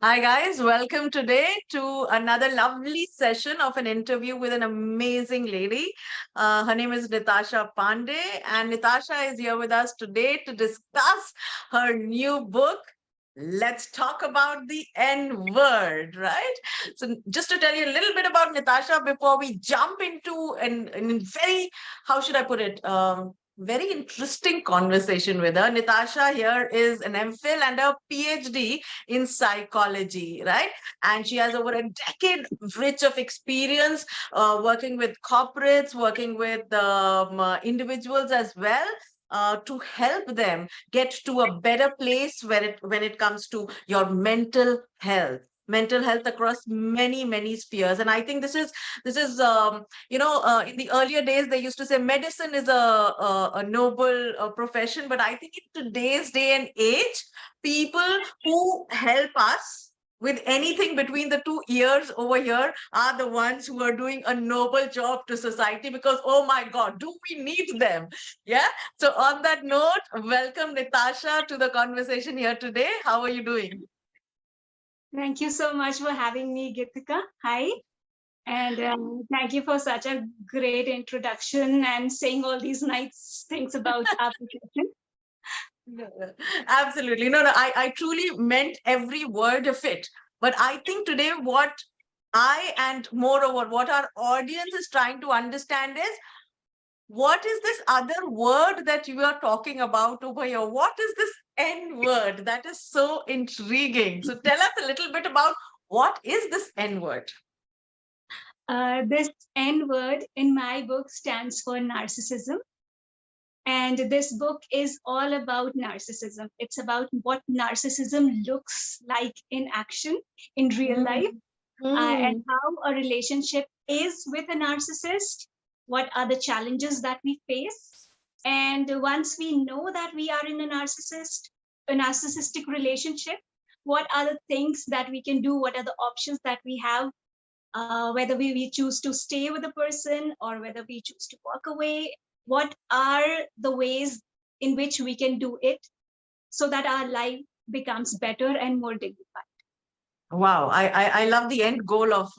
Hi, guys. Welcome today to another lovely session of an interview with an amazing lady. Her name is Nitasha Pandey, and Nitasha is here with us today to discuss her new book. Let's talk about the N word, right? So, just to tell you a little bit about Nitasha before we jump into an very, how should I put it? Very interesting conversation with her. Nitasha here is an MPhil and a PhD in psychology, right? And she has over a decade rich of experience working with corporates, working with individuals as well. To help them get to a better place when it comes to your mental health across many spheres. And I think this is in the earlier days they used to say medicine is a noble profession, but I think in today's day and age, people who help us with anything between the two ears over here are the ones who are doing a noble job to society, because oh my god, do we need them? Yeah. So on that note, welcome Nitasha to the conversation here today. How are you doing? Thank you so much for having me, Geetika. Hi. And thank you for such a great introduction and saying all these nice things about our profession. Absolutely. No, I truly meant every word of it. But I think today what I and moreover what our audience is trying to understand is, what is this other word that you are talking about over here? What is this N word? That is so intriguing. So tell us a little bit about what is this N word? This N word in my book stands for narcissism. And this book is all about narcissism. It's about what narcissism looks like in action, in real life, and how a relationship is with a narcissist. What are the challenges that we face? And once we know that we are in a narcissistic relationship, what are the things that we can do? What are the options that we have? Whether we choose to stay with the person or whether we choose to walk away. What are the ways in which we can do it so that our life becomes better and more dignified? Wow, I love the end goal of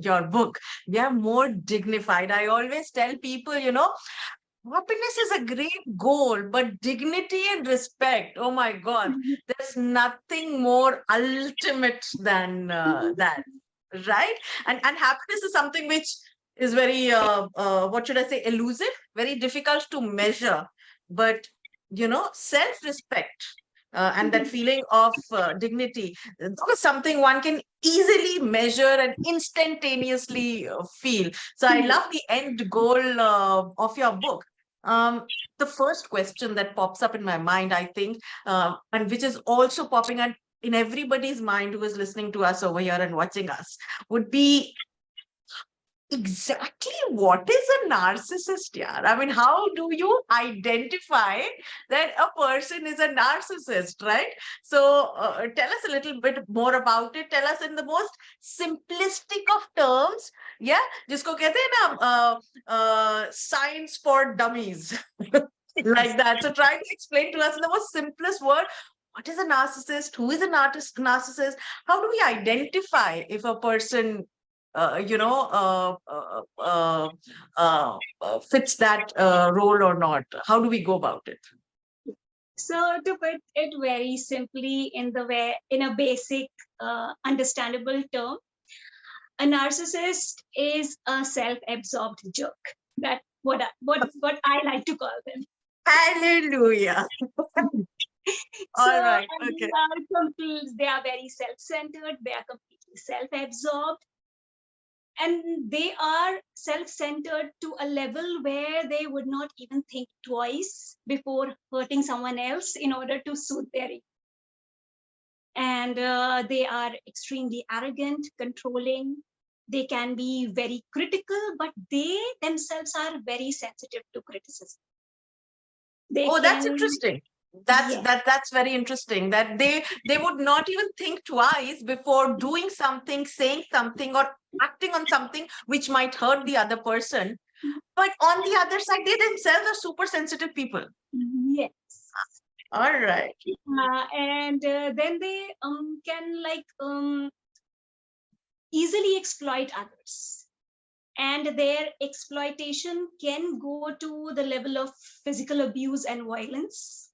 your book. We are more dignified. I always tell people, happiness is a great goal, but dignity and respect, oh my God, there's nothing more ultimate than that, right? And happiness is something which is very, what should I say, elusive, very difficult to measure. But, self-respect and that feeling of dignity, that is something one can easily measure and instantaneously feel. So I love the end goal of your book. Um, the first question that pops up in my mind, I think, and which is also popping up in everybody's mind who is listening to us over here and watching us, would be, exactly what is a narcissist? Yeah, I mean, how do you identify that a person is a narcissist, right? So tell us a little bit more about it. Tell us in the most simplistic of terms. Yeah, jisko kehte hain na, science for dummies. Like that. So try to explain to us in the most simplest word, what is a narcissist? Who is a narcissist? How do we identify if a person fits that role or not? How do we go about it? So to put it very simply in a basic, understandable term, a narcissist is a self-absorbed jerk. That what I like to call them. Hallelujah. All So right. Okay. they are very self-centered. They are completely self-absorbed, and they are self-centered to a level where they would not even think twice before hurting someone else in order to suit their ego. And they are extremely arrogant, controlling. They can be very critical, but they themselves are very sensitive to criticism. Oh, that's interesting. That's Yeah. that's very interesting, that they would not even think twice before doing something, saying something, or acting on something which might hurt the other person. But on the other side, they themselves are super sensitive people. Yes. All right. And then they can like easily exploit others, and their exploitation can go to the level of physical abuse and violence.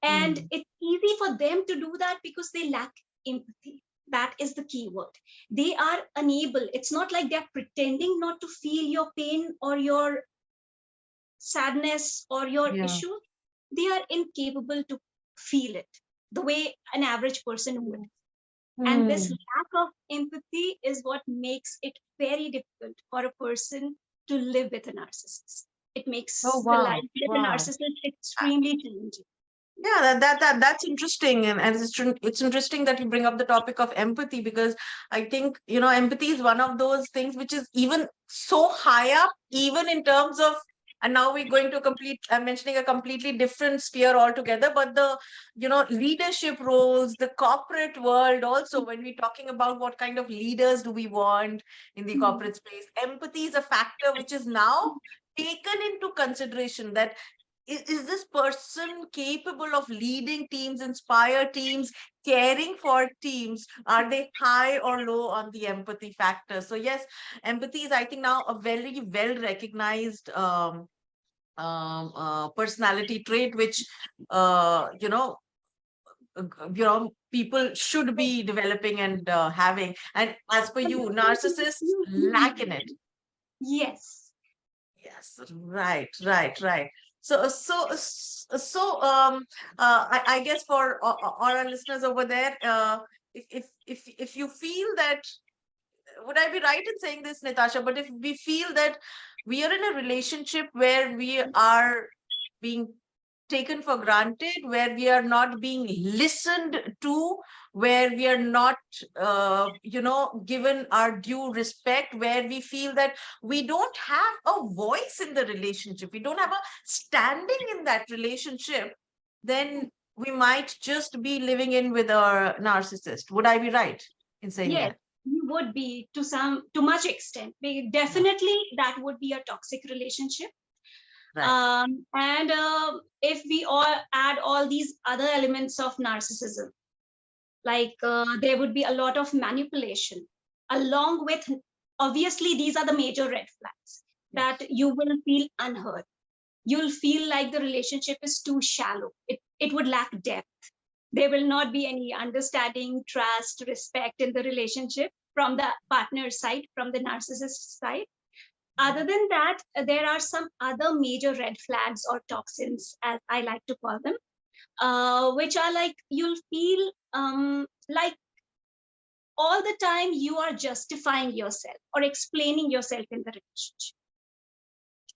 And Mm. it's easy for them to do that because they lack empathy. That is the key word. They are unable. It's not like they're pretending not to feel your pain or your sadness or your Yeah. issue. They are incapable to feel it the way an average person would. And this Hmm. lack of empathy is what makes it very difficult for a person to live with a narcissist. It Oh, makes the life wow. with a Wow. narcissist extremely challenging. Yeah, that's interesting, and it's interesting that you bring up the topic of empathy, because I think, empathy is one of those things which is even so high up, even in terms of, and now we're going to I'm mentioning a completely different sphere altogether, but the, leadership roles, the corporate world also, when we're talking about what kind of leaders do we want in the Mm. corporate space, empathy is a factor which is now taken into consideration, that is this person capable of leading teams, inspire teams, caring for teams? Are they high or low on the empathy factor? So yes, empathy is, I think, now a very well recognized personality trait, which uh, you know people should be developing and having. And as per you, narcissists lack in it. Yes. Yes, right, right, right. I guess for all our listeners over there, if you feel that, would I be right in saying this, Natasha? But if we feel that we are in a relationship where we are being taken for granted, where we are not being listened to, where we are not, given our due respect, where we feel that we don't have a voice in the relationship, we don't have a standing in that relationship, then we might just be living in with our narcissist. Would I be right in saying Yes, that? you would be to much extent. Yeah, Definitely, that would be a toxic relationship. right. And if we all add all these other elements of narcissism, like there would be a lot of manipulation, along with, obviously, these are the major red flags, that Yes. you will feel unheard. You'll feel like the relationship is too shallow. It would lack depth. There will not be any understanding, trust, respect in the relationship from the partner side, from the narcissist side. Other than that, there are some other major red flags or toxins, as I like to call them, which are like you'll feel like all the time you are justifying yourself or explaining yourself in the relationship.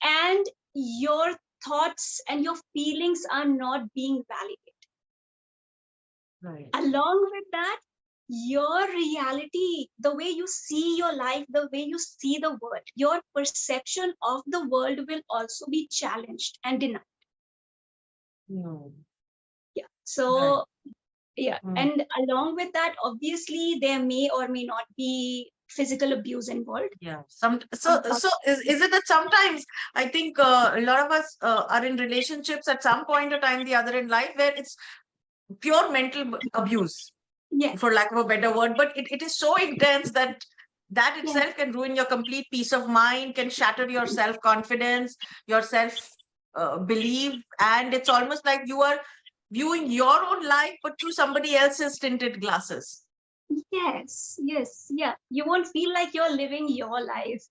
And your thoughts and your feelings are not being validated. Right. Along with that, your reality, the way you see your life, the way you see the world, your perception of the world will also be challenged and denied. No. Yeah. Right. So, yeah. Mm. And along with that, obviously, there may or may not be physical abuse involved. Yeah. Is it that sometimes I think a lot of us are in relationships at some point or time the other in life where it's pure mental abuse, Yes. for lack of a better word, but it is so intense that that Yes. itself can ruin your complete peace of mind, can shatter your self confidence, your self belief, and it's almost like you are viewing your own life but through somebody else's tinted glasses. Yes. Yes. Yeah. You won't feel like you're living your life.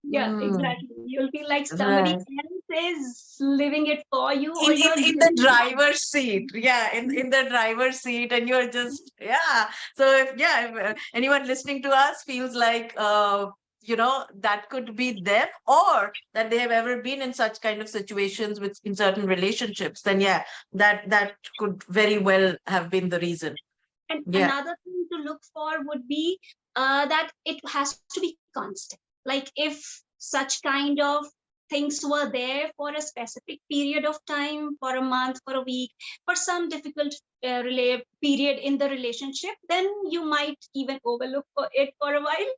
Yeah, Mm, exactly. You'll feel like somebody right. else is living it for you, or in you're in the living it. driver's seat, yeah, in the driver's seat, and you're just, yeah. So if anyone listening to us feels like that could be them, or that they have ever been in such kind of situations with in certain relationships, then yeah, that could very well have been the reason. And Yeah. another thing to look for would be that it has to be constant. Like if such kind of things were there for a specific period of time, for a month, for a week, for some difficult period in the relationship, then you might even overlook it for a while.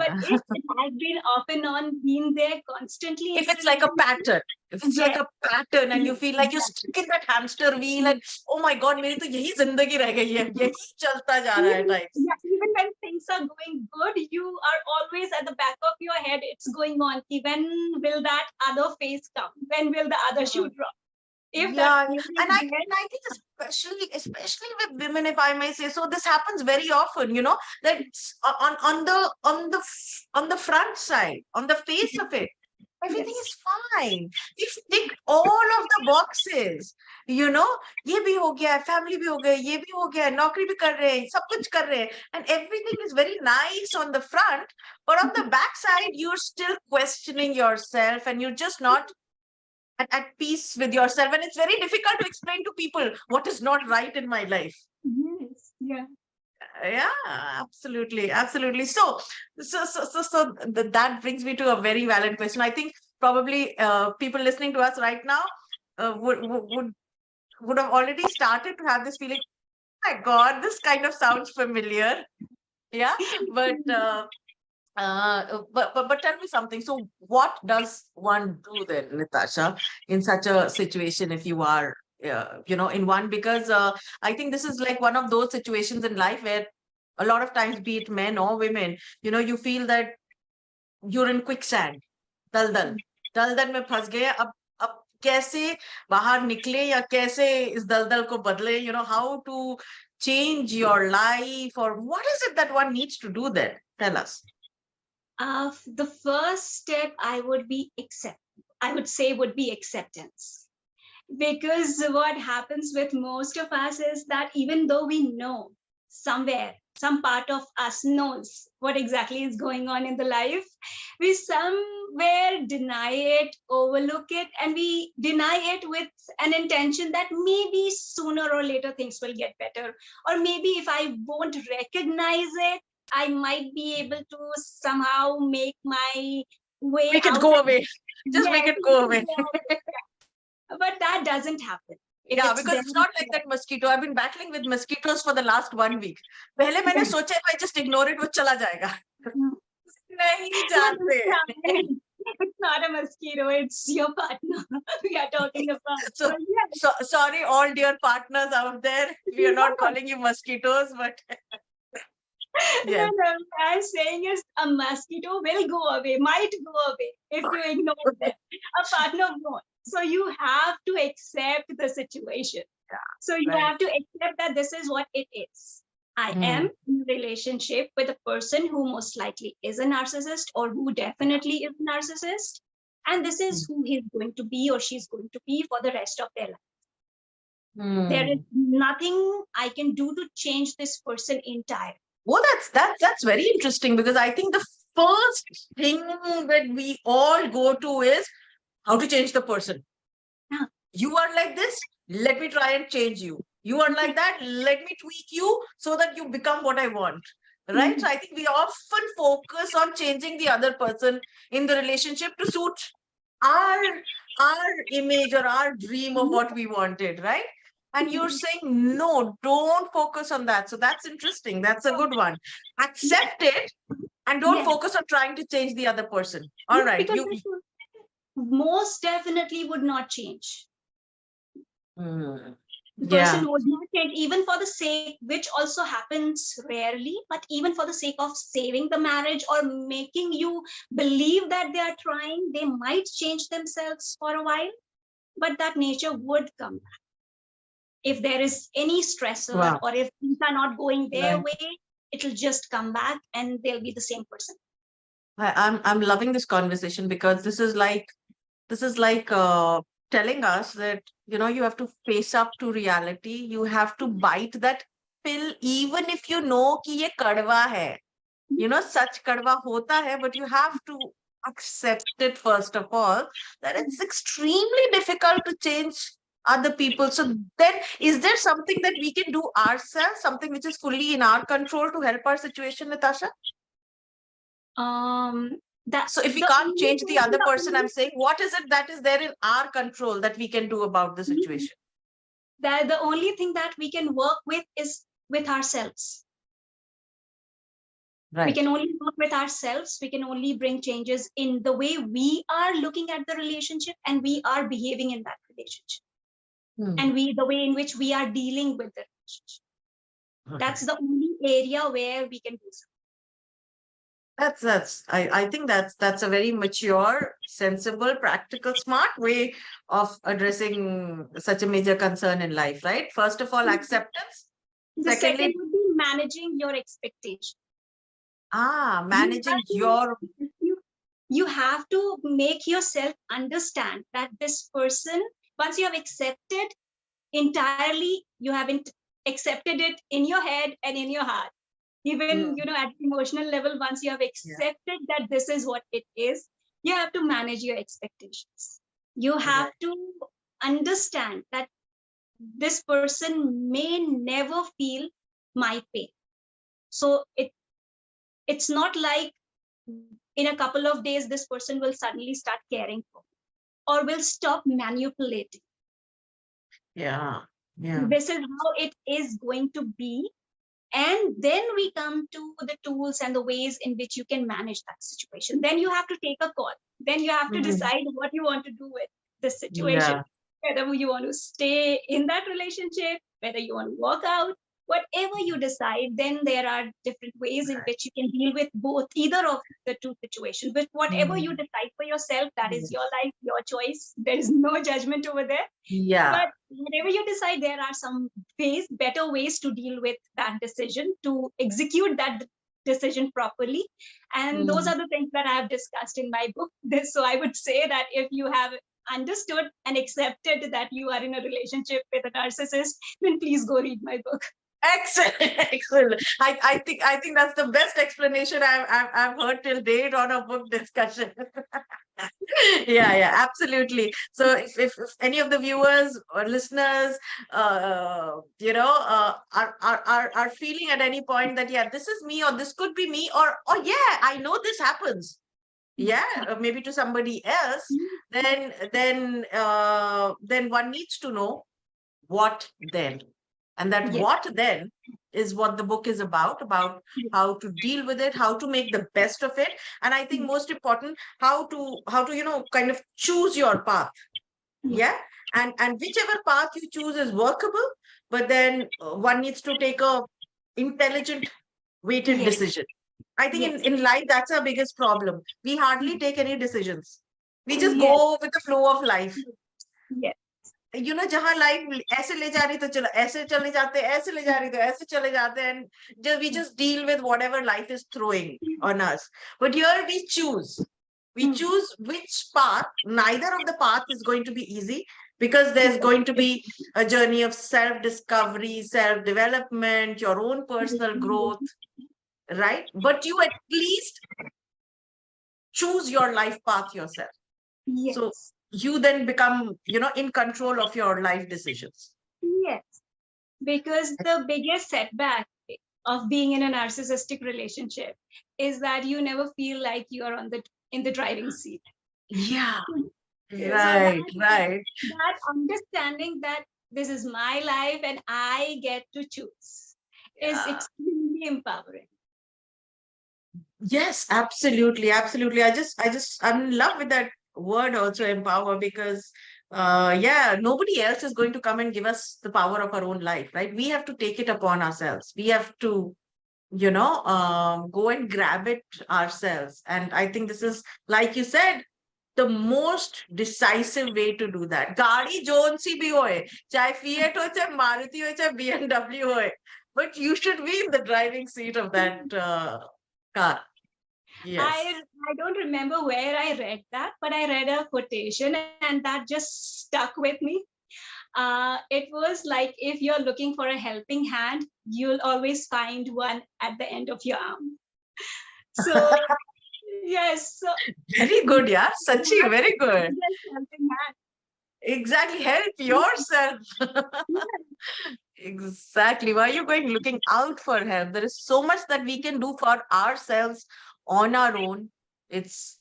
But Yeah. if it has been off and on, been there constantly, If it's like a pattern, if it's like a pattern and you feel like you're stuck in that hamster wheel and oh my god, मेरी तो यही जिंदगी रह गई है, यही चलता जा रहा है types. Yeah, even when things are going good, you are always at the back of your head, it's going on. When will that other phase come? When will the other shoe drop? If Yeah, that and I think especially with women, if I may say so, this happens very often, you know, that on the front side, on the face of it, everything yes. is fine. We've ticked all of the boxes, you know, ये भी हो गया, family भी हो गया, ये भी हो गया, नौकरी भी कर रहे हैं, सब कुछ कर रहे हैं, and everything is very nice on the front, but on the back side, you're still questioning yourself and you're just not at peace with yourself, and it's very difficult to explain to people what is not right in my life. Yes, yeah. Yeah, absolutely. So that brings me to a very valid question. I think probably people listening to us right now would have already started to have this feeling, oh my god, this kind of sounds familiar. Yeah, but but tell me something. So, what does one do then, Natasha, in such a situation if you are, in one? Because I think this is like one of those situations in life where a lot of times, be it men or women, you feel that you're in quicksand, दलदल दलदल में फंस गए. अब कैसे बाहर निकले या कैसे इस दलदल को बदले? How to change your life, or what is it that one needs to do then? Tell us. The first step I would say would be acceptance. Because what happens with most of us is that even though we know somewhere, some part of us knows what exactly is going on in the life, we somewhere deny it, overlook it, and we deny it with an intention that maybe sooner or later things will get better. Or maybe if I won't recognize it, I might be able to somehow make my way Make it out. go away. Just make Yes, it go away. but that doesn't happen. Yeah, because it's not like that mosquito. I've been battling with mosquitoes for the last 1 week. पहले मैंने सोचा if I just ignore it, वो चला जाएगा. नहीं जानते. It's not a mosquito, it's your partner we are talking about. So sorry, all dear partners out there. We are not calling you mosquitoes, but yes. No, I'm saying is a mosquito will go away, might go away if you ignore them. A partner won't. So you have to accept the situation. Yeah, so you right. have to accept that this is what it is. I am in a relationship with a person who most likely is a narcissist or who definitely is a narcissist. And this is who he's going to be or she's going to be for the rest of their life. There is nothing I can do to change this person entirely. Well, that's very interesting, because I think the first thing that we all go to is how to change the person. Yeah. You are like this, let me try and change you. You are like that, let me tweak you so that you become what I want. Right? So I think we often focus on changing the other person in the relationship to suit our image or our dream of what we wanted, right? And you're saying, no, don't focus on that. So that's interesting. That's a good one. Accept it and don't focus on trying to change the other person. All right. Because most definitely would not change. The person would not change, even for the sake, which also happens rarely, but even for the sake of saving the marriage or making you believe that they are trying, they might change themselves for a while, but that nature would come back. If there is any stressor or if things are not going their way, it'll just come back and they'll be the same person. I'm loving this conversation, because this is like telling us that, you have to face up to reality. You have to bite that pill, even if you know कि ये कड़वा है. Such kadwa hota hai, but you have to accept it first of all, that it's extremely difficult to change other people. So then, is there something that we can do ourselves, something which is fully in our control to help our situation, Nitasha? That So if we the can't only change the thing, other person, I'm saying, what is it that is there in our control that we can do about the situation? that the only thing that we can work with is with ourselves. We Right. can only work with ourselves. We can only bring changes in the way we are looking at the relationship and we are behaving in that relationship, and the way in which we are dealing with the relationship. That's the only area where we can do something. I think that's a very mature, sensible, practical, smart way of addressing such a major concern in life, right? First of all, acceptance. The second Secondly, would be managing your expectation. managing your, You have to make yourself understand that this person, once you have accepted entirely, you haven't accepted it in your head and in your heart. Even at emotional level, once you have accepted that this is what it is, you have to manage your expectations. You have to understand that this person may never feel my pain. So it's not like in a couple of days this person will suddenly start caring for me or will stop manipulating. This is how it is going to be. And then we come to the tools and the ways in which you can manage that situation. Then you have to take a call. Then you have to decide what you want to do with this situation. Whether you want to stay in that relationship, whether you want to walk out, whatever you decide, then there are different ways in which you can deal with either of the two situations. But whatever you decide for yourself, that is your life, your choice. There is no judgment over there. But whatever you decide, there are some better ways to deal with that decision, to execute that decision properly. And those are the things that I have discussed in my book. So I would say that if you have understood and accepted that you are in a relationship with a narcissist, then please go read my book. Excellent, excellent. I think that's the best explanation I've heard till date on a book discussion. Yeah, absolutely. So if any of the viewers or listeners, are feeling at any point that this is me, or this could be me, or I know this happens. Maybe to somebody else, then one needs to know what then. And that what then is what the book is about how to deal with it, how to make the best of it. And I think most important, how to kind of choose your path. And whichever path you choose is workable, but then one needs to take a intelligent, weighted decision. I think in life, that's our biggest problem. We hardly take any decisions. We just go with the flow of life. जहां life ऐसे ले जा रही तो चलो ऐसे चले जाते हैं, ऐसे ले जा रही तो ऐसे चले जाते हैं, and we just deal with whatever life is throwing on us. But here we choose which path. Neither of the path is going to be easy, because there's going to be a journey of self-discovery, self-development, your own personal growth, right? But you at least choose your life path yourself. So you then become, in control of your life decisions. Yes, because the biggest setback of being in a narcissistic relationship is that you never feel like you are in the driving seat. Right. That understanding that this is my life and I get to choose is extremely empowering. Yes, absolutely. I'm in love with that word also, empower, because nobody else is going to come and give us the power of our own life, right? We have to take it upon ourselves. We have to go and grab it ourselves. And I think this is, like you said, the most decisive way to do that. Gaadi joan si bhi hoye, chahe Fiat ho, chahe Maruti ho, chahe BMW hoye, but you should be in the driving seat of that car. I don't remember where I read that, but I read a quotation and that just stuck with me. It was like, if you're looking for a helping hand, you'll always find one at the end of your arm. So yes. So, very good, Sachi, very good. Exactly, help yourself. Exactly. Why are you going looking out for help? There is so much that we can do for ourselves on our own. It's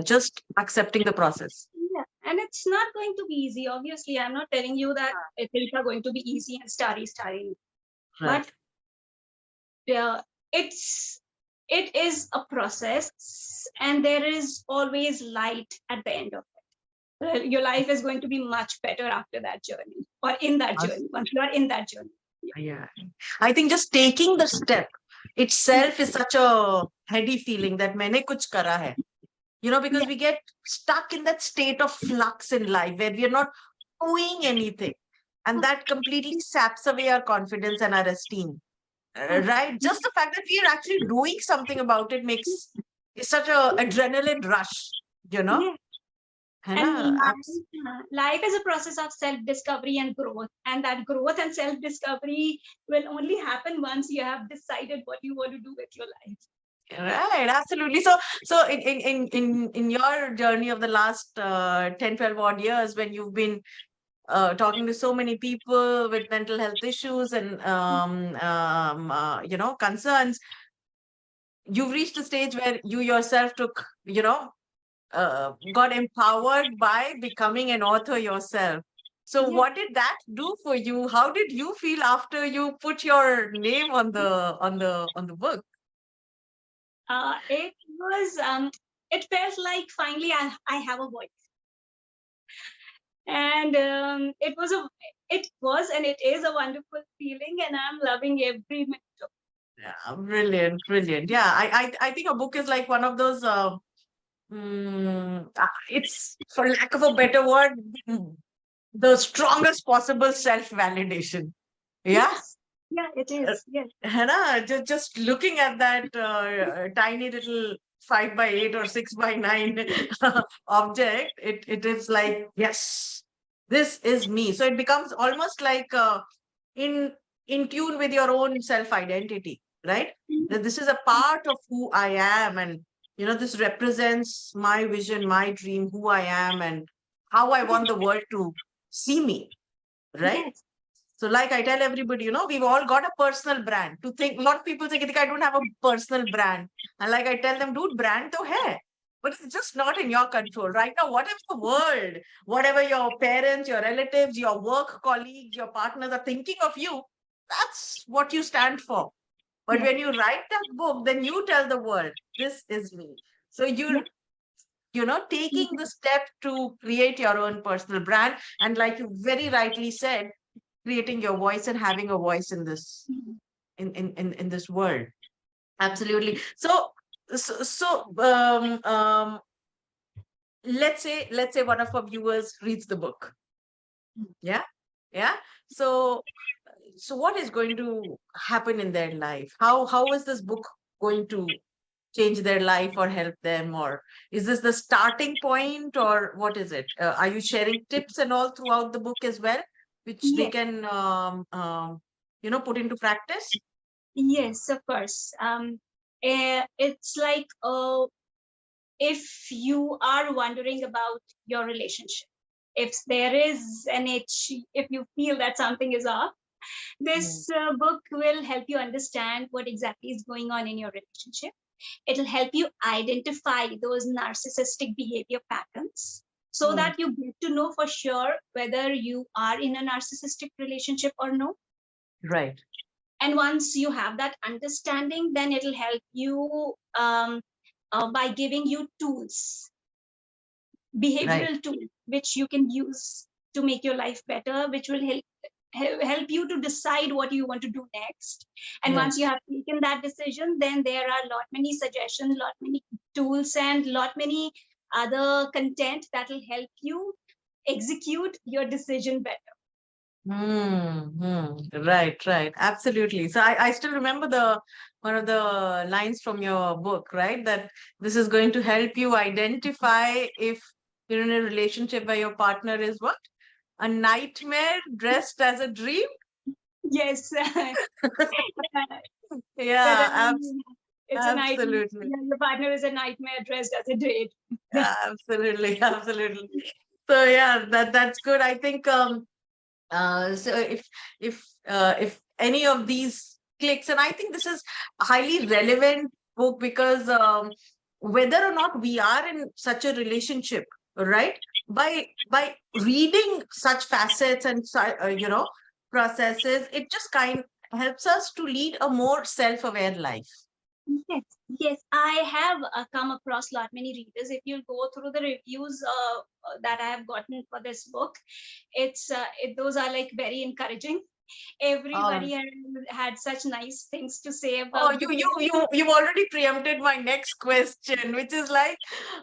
just accepting the process. Yeah, and it's not going to be easy. Obviously, I'm not telling you that things are going to be easy and starry, Right. but it's it is a process, and there is always light at the end of it. Your life is going to be much better after that journey, or in that Us- journey, once you are in that journey. Yeah. I think just taking the step itself is such a heady feeling that मैंने कुछ करा है. Because Yeah, we get stuck in that state of flux in life where we are not doing anything. And that completely saps away our confidence and our esteem. Right? Just the fact that we are actually doing something about it makes is such a adrenaline rush, you know? yeah. है And ना? life is a process of self-discovery and growth. And that growth and self-discovery will only happen once you have decided what you want to do with your life. Right, absolutely. So in your journey of the last 10, 12 odd years, when you've been talking to so many people with mental health issues and concerns, you've reached a stage where you yourself took, got empowered by becoming an author yourself. So Yeah. what did that do for you? How did you feel after you put your name on the book? It was it felt like finally I have a voice. And it was and it is a wonderful feeling, and I'm loving every minute of Yeah, brilliant, brilliant. Yeah, I think a book is like one of those. It's, for lack of a better word, the strongest possible self-validation. it. Yeah. Yes, yeah, it is. Yes, है ना? Just looking at that tiny little 5 by 8 or 6 by 9 object, it is like, yes, this is me. So it becomes almost like in in tune with your own self identity, right? That this is a part of who I am, and this represents my vision, my dream, who I am, and how I want the world to see me, right? yes, So, like I tell everybody, we've all got a personal brand. To think, a lot of people say, Geetika, I don't have a personal brand. And like I tell them, dude, brand to hai. But it's just not in your control. Right now, whatever the world, whatever your parents, your relatives, your work colleagues, your partners are thinking of you, that's what you stand for. But yes, when you write that book, then you tell the world, this is me. So yes, taking the step to create your own personal brand. And like you very rightly said, creating your voice and having a voice in this in this world. Absolutely. So let's say one of our viewers reads the book. Yeah. Yeah. So what is going to happen in their life? How is this book going to change their life or help them, or is this the starting point, or what is it? Are you sharing tips and all throughout the book as well, which they yes, can put into practice? yes, of course. It's like if you are wondering about your relationship, if there is an itch, if you feel that something is off, Mm. this book will help you understand what exactly is going on in your relationship. It'll help you identify those narcissistic behavior patterns so Mm. that you get to know for sure whether you are in a narcissistic relationship or no. Right. And once you have that understanding, then it'll help you by giving you tools, Right. behavioral tools, which you can use to make your life better, which will help you to decide what you want to do next. And once you Yes. have taken that decision, then there are lot many suggestions, lot many tools, and lot many other content that will help you execute your decision better. Right, right. Absolutely. So I still remember the one of the lines from your book, right? That this is going to help you identify if you're in a relationship where your partner is what? A nightmare dressed as a dream? Yes. Yeah, Whether it's a nightmare, absolutely. your partner is a nightmare dressed as a date. Absolutely, absolutely. So yeah, that's good. I think so if any of these clicks, and I think this is a highly relevant book because whether or not we are in such a relationship, right? By reading such facets and processes, it just kind helps us to lead a more self-aware life. Yes, yes, I have come across lot many readers. If you go through the reviews that I have gotten for this book, those are like very encouraging. Um, Everybody had such nice things to say oh, about the you've already preempted my next question, which is like,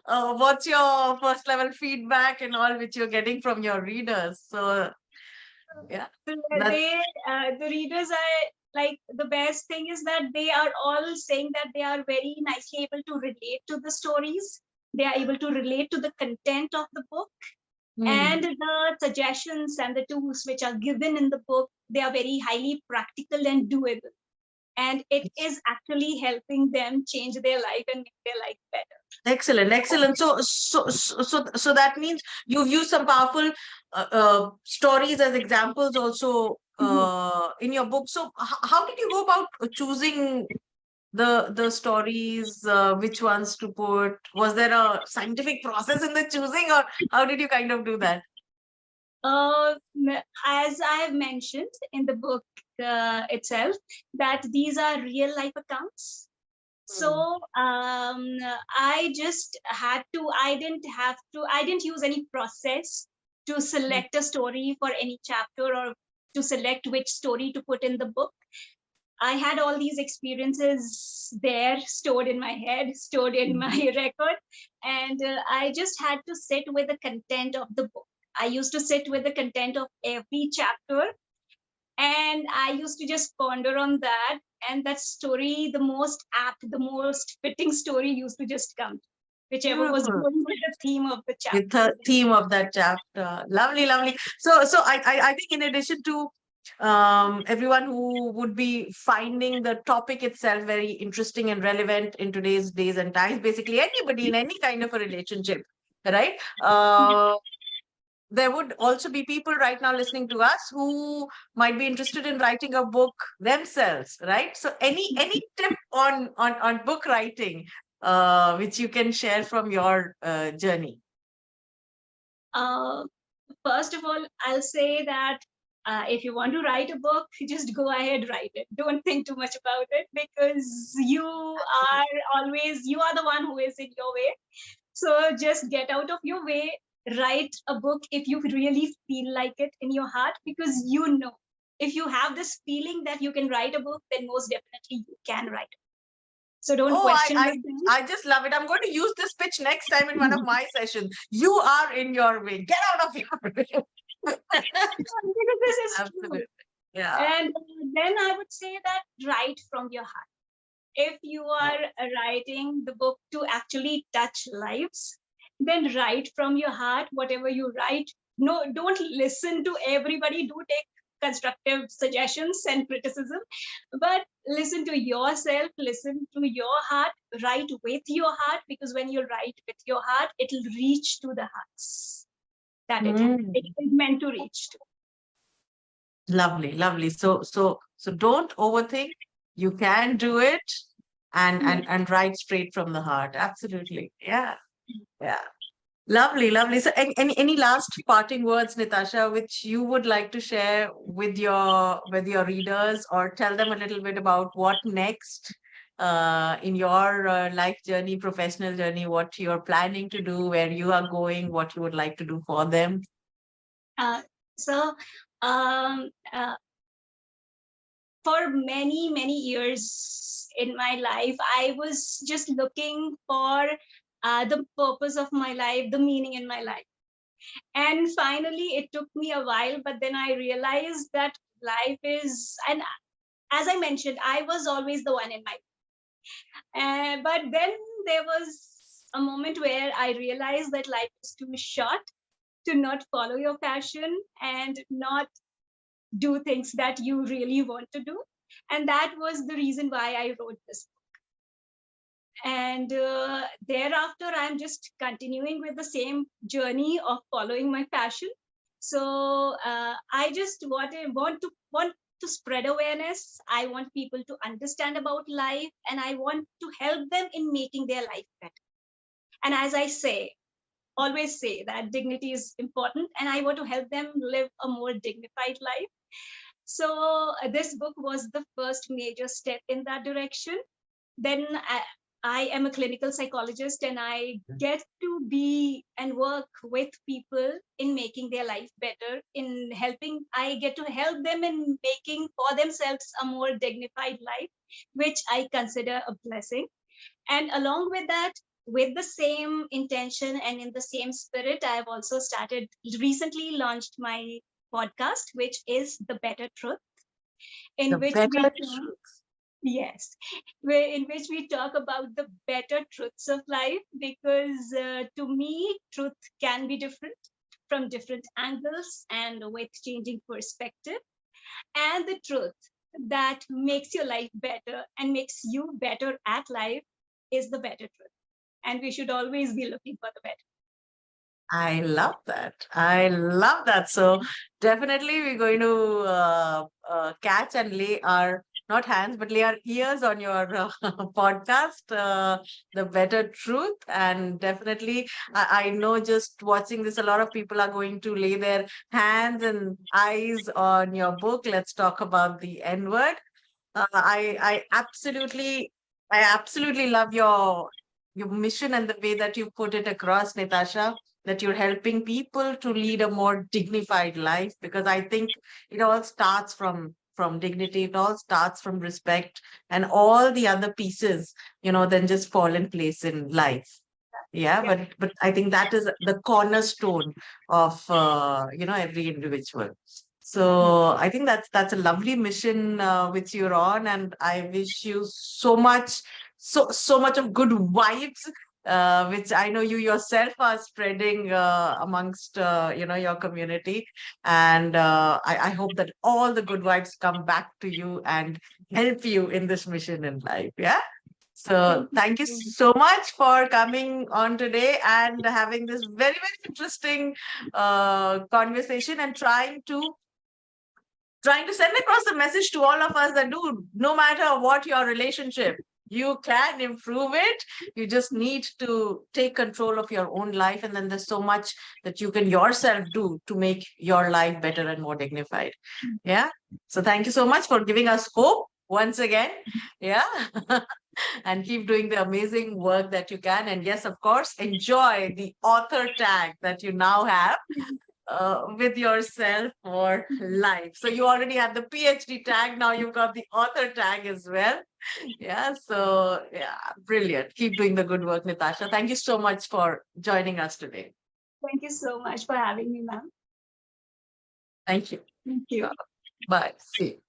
what's your first level feedback and all which you're getting from your readers? So yeah, that's the readers are like, the best thing is that they are all saying that they are very nicely able to relate to the stories. They are able to relate to the content of the book, and the suggestions and the tools which are given in the book, they are very highly practical and doable. And it is actually helping them change their life and make their life better. excellent, excellent. So that means you've used some powerful stories as examples also in your book. So how did you go about choosing the stories, which ones to put? Was there a scientific process in the choosing, or how did you kind of do that? As I have mentioned in the book itself, that these are real life accounts. So I just had to, I didn't use any process to select a story for any chapter or to select which story to put in the book. I had all these experiences there stored in my head, stored in my record, and I just had to sit with the content of the book. I used to sit with the content of every chapter, and I used to just ponder on that. And that story, the most apt, the most fitting story used to just come, whichever was Beautiful. going with the theme of the chapter. With the theme of that chapter. Lovely, lovely. So I think in addition to everyone who would be finding the topic itself very interesting and relevant in today's days and times, basically anybody in any kind of a relationship, right? There would also be people right now listening to us who might be interested in writing a book themselves, right? So any tip on book writing, which you can share from your journey? First of all, I'll say that if you want to write a book, just go ahead, write it. Don't think too much about it, because you are the one who is in your way. So just get out of your way, write a book if you really feel like it in your heart, because if you have this feeling that you can write a book, then most definitely you can write it. So don't Oh, question I yourself. I just love it. I'm going to use this pitch next time in one of my sessions. You are in your way. Get out of your way. Because this is true. Absolutely. Yeah. And then I would say that write from your heart. If you are writing the book to actually touch lives, then write from your heart. Whatever you write, no, don't listen to everybody. Do take constructive suggestions and criticism, but listen to yourself, listen to your heart, write with your heart, because when you write with your heart, it'll reach to the hearts that it is meant to reach to. Lovely, lovely. So don't overthink. You can do it, and write straight from the heart. Absolutely. Yeah. Yeah. Lovely, lovely. So any last parting words, Nitasha, which you would like to share with your readers, or tell them a little bit about what next in your life journey, professional journey, what you're planning to do, where you are going, what you would like to do for them? Uh, so um, uh, for many years in my life, I was just looking for the purpose of my life, the meaning in my life. And finally, it took me a while, but then I realized that life is, and as I mentioned, I was always the one in my, but then there was a moment where I realized that life is too short to not follow your passion and not do things that you really want to do. And that was the reason why I wrote this book. And thereafter, I'm just continuing with the same journey of following my passion. So I just want to spread awareness. I want people to understand about life, and I want to help them in making their life better. And as I always say that dignity is important, and I want to help them live a more dignified life. So this book was the first major step in that direction. Then I am a clinical psychologist, and I get to be and work with people in making their life better, in helping. I get to help them in making for themselves a more dignified life, which I consider a blessing. And along with that, with the same intention and in the same spirit, I have also recently launched my podcast, which is The Better Truth, The in which we better talk, truth. yes, in which we talk about the better truths of life, because to me, truth can be different from different angles and with changing perspective. And the truth that makes your life better and makes you better at life is the better truth. And we should always be looking for the better. I love that. I love that. So definitely we're going to catch and lay our, not hands, but lay our ears on your podcast, The Better Truth. And definitely, I know just watching this, a lot of people are going to lay their hands and eyes on your book. Let's talk about the N word. I absolutely love your mission and the way that you put it across, Nitasha, that you're helping people to lead a more dignified life, because I think it all starts from dignity, it all starts from respect, and all the other pieces, then just fall in place in life. Yeah, Yeah. but I think that is the cornerstone of every individual. So I think that's a lovely mission which you're on, and I wish you so much, so much of good vibes, which I know you yourself are spreading amongst your community, and I hope that all the good vibes come back to you and help you in this mission in life. Yeah. So Thank you thank you so much. so much for coming on today and having this very, very interesting conversation, and trying to send across a message to all of us that, dude, no matter what your relationship, you can improve it. You just need to take control of your own life, and then there's so much that you can yourself do to make your life better and more dignified. Yeah. So thank you so much for giving us hope once again. Yeah. And keep doing the amazing work that you can. And yes, of course, enjoy the author tag that you now have with yourself for life. So you already had the PhD tag, now you've got the author tag as well. Yeah, so yeah, brilliant. Keep doing the good work, Nitasha. Thank you so much for joining us today. Thank you so much for having me, ma'am. Thank you. Thank you. Bye. See you.